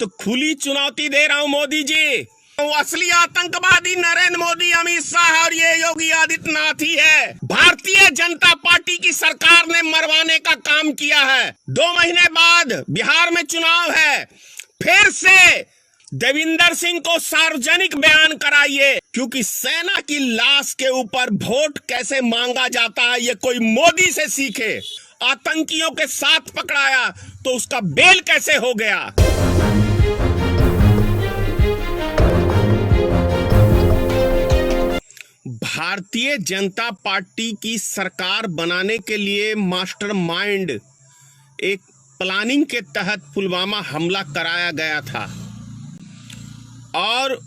तो खुली चुनौती दे रहा हूं मोदी जी। वो असली आतंकवादी नरेंद्र मोदी, अमित शाह और ये योगी आदित्यनाथ ही है। भारतीय जनता पार्टी की सरकार ने मरवाने का काम किया है। 2 महीने बाद बिहार में चुनाव है, फिर से देविंदर सिंह को सार्वजनिक बयान कराइए, क्योंकि सेना की लाश के ऊपर वोट कैसे मांगा जाता है ये कोई मोदी से सीखे। आतंकियों के साथ पकड़ाया तो उसका बेल कैसे हो गया। भारतीय जनता पार्टी की सरकार बनाने के लिए मास्टरमाइंड एक प्लानिंग के तहत पुलवामा हमला कराया गया था और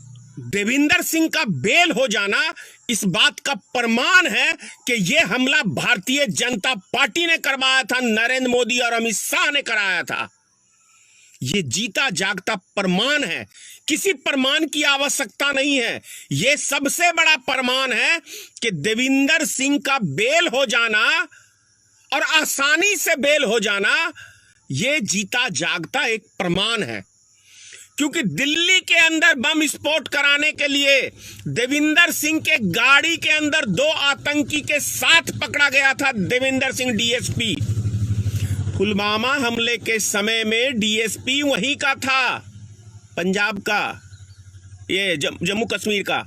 देविंदर सिंह का बेल हो जाना इस बात का प्रमाण है कि यह हमला भारतीय जनता पार्टी ने करवाया था, नरेंद्र मोदी और अमित शाह ने कराया था। यह जीता जागता प्रमाण है, किसी प्रमाण की आवश्यकता नहीं है। यह सबसे बड़ा प्रमाण है कि देविंदर सिंह का बेल हो जाना और आसानी से बेल हो जाना, यह जीता जागता एक प्रमाण है। क्योंकि दिल्ली के अंदर बम विस्फोट कराने के लिए देविंदर सिंह के गाड़ी के अंदर 2 आतंकी के साथ पकड़ा गया था। देविंदर सिंह डीएसपी, पुलवामा हमले के समय में डीएसपी वहीं का था, पंजाब का, ये जम्मू कश्मीर का।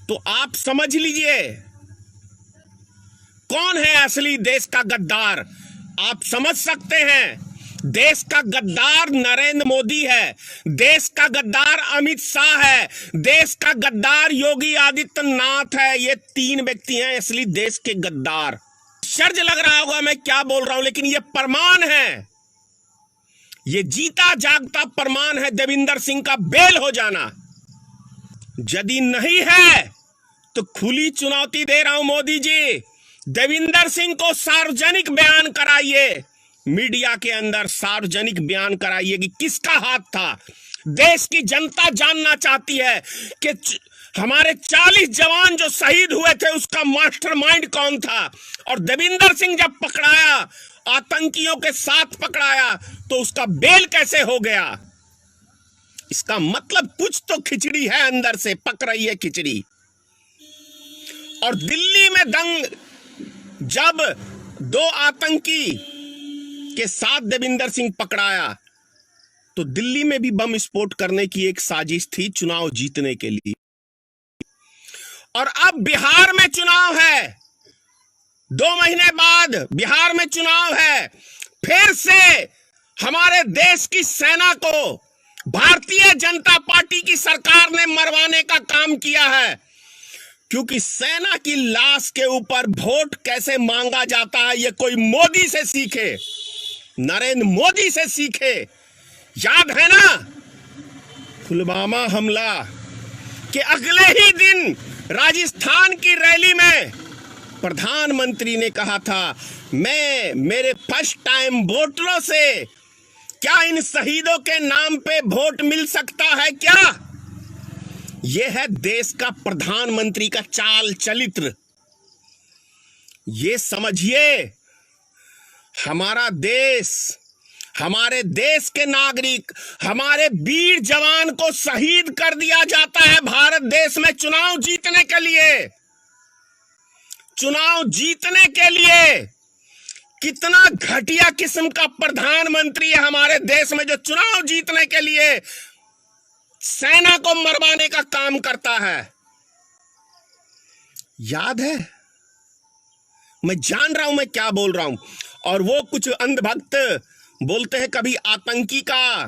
तो आप समझ लीजिए कौन है असली देश का गद्दार। आप समझ सकते हैं, देश का गद्दार नरेंद्र मोदी है, देश का गद्दार अमित शाह है, देश का गद्दार योगी आदित्यनाथ है। ये 3 व्यक्ति हैं असली देश के गद्दार। आश्चर्य लग रहा होगा मैं क्या बोल रहा हूं, लेकिन ये प्रमाण है, ये जीता जागता प्रमाण है देविंदर सिंह का बेल हो जाना। यदि नहीं है तो खुली चुनौती दे रहा हूं मोदी जी, देविंदर सिंह को सार्वजनिक बयान कराइए, मीडिया के अंदर सार्वजनिक बयान कराइए कि किसका हाथ था। देश की जनता जानना चाहती है कि हमारे 40 जवान जो शहीद हुए थे उसका मास्टरमाइंड कौन था। और देविंदर सिंह जब पकड़ाया, आतंकियों के साथ पकड़ाया, तो उसका बेल कैसे हो गया। इसका मतलब कुछ तो खिचड़ी है, अंदर से पक रही है खिचड़ी। और दिल्ली में दंग जब 2 आतंकी के साथ देविंदर सिंह पकड़ाया तो दिल्ली में भी बम विस्फोट करने की एक साजिश थी चुनाव जीतने के लिए। और अब बिहार में चुनाव है, 2 महीने बाद बिहार में चुनाव है, फिर से हमारे देश की सेना को भारतीय जनता पार्टी की सरकार ने मरवाने का काम किया है। क्योंकि सेना की लाश के ऊपर वोट कैसे मांगा जाता है ये कोई मोदी से सीखे, नरेंद्र मोदी से सीखे। याद है ना पुलवामा हमला के अगले ही दिन राजस्थान की रैली में प्रधानमंत्री ने कहा था, मैं मेरे फर्स्ट टाइम वोटरों से क्या इन शहीदों के नाम पे वोट मिल सकता है क्या। यह है देश का प्रधानमंत्री का चाल चरित्र। ये समझिए, हमारा देश, हमारे देश के नागरिक, हमारे वीर जवान को शहीद कर दिया जाता है भारत देश में चुनाव जीतने के लिए। चुनाव जीतने के लिए कितना घटिया किस्म का प्रधानमंत्री है हमारे देश में, जो चुनाव जीतने के लिए सेना को मरवाने का काम करता है। याद है, मैं जान रहा हूं मैं क्या बोल रहा हूं। और वो कुछ अंधभक्त बोलते हैं कभी आतंकी का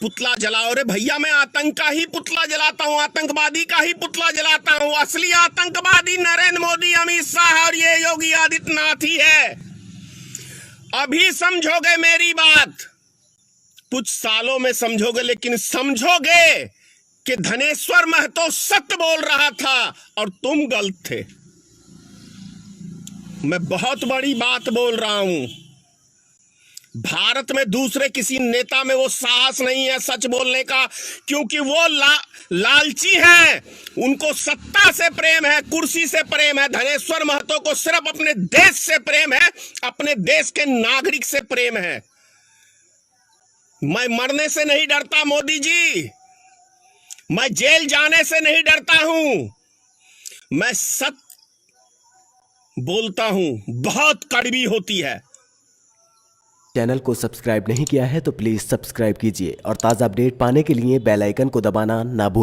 पुतला जलाओ। रे भैया, मैं आतंक का ही पुतला जलाता हूं, आतंकवादी का ही पुतला जलाता हूं। असली आतंकवादी नरेंद्र मोदी, अमित शाह और ये योगी आदित्यनाथ ही है। अभी समझोगे मेरी बात, कुछ सालों में समझोगे, लेकिन समझोगे कि धनेश्वर महतो सत्य बोल रहा था और तुम गलत थे। मैं बहुत बड़ी बात बोल रहा हूं। भारत में दूसरे किसी नेता में वो साहस नहीं है सच बोलने का, क्योंकि वो लालची हैं। उनको सत्ता से प्रेम है, कुर्सी से प्रेम है। धनेश्वर महतो को सिर्फ अपने देश से प्रेम है, अपने देश के नागरिक से प्रेम है। मैं मरने से नहीं डरता मोदी जी, मैं जेल जाने से नहीं डरता हूं, मैं सत्य बोलता हूं, बहुत कड़वी होती है। चैनल को सब्सक्राइब नहीं किया है तो प्लीज सब्सक्राइब कीजिए और ताज़ा अपडेट पाने के लिए बेल आइकन को दबाना ना भूलें।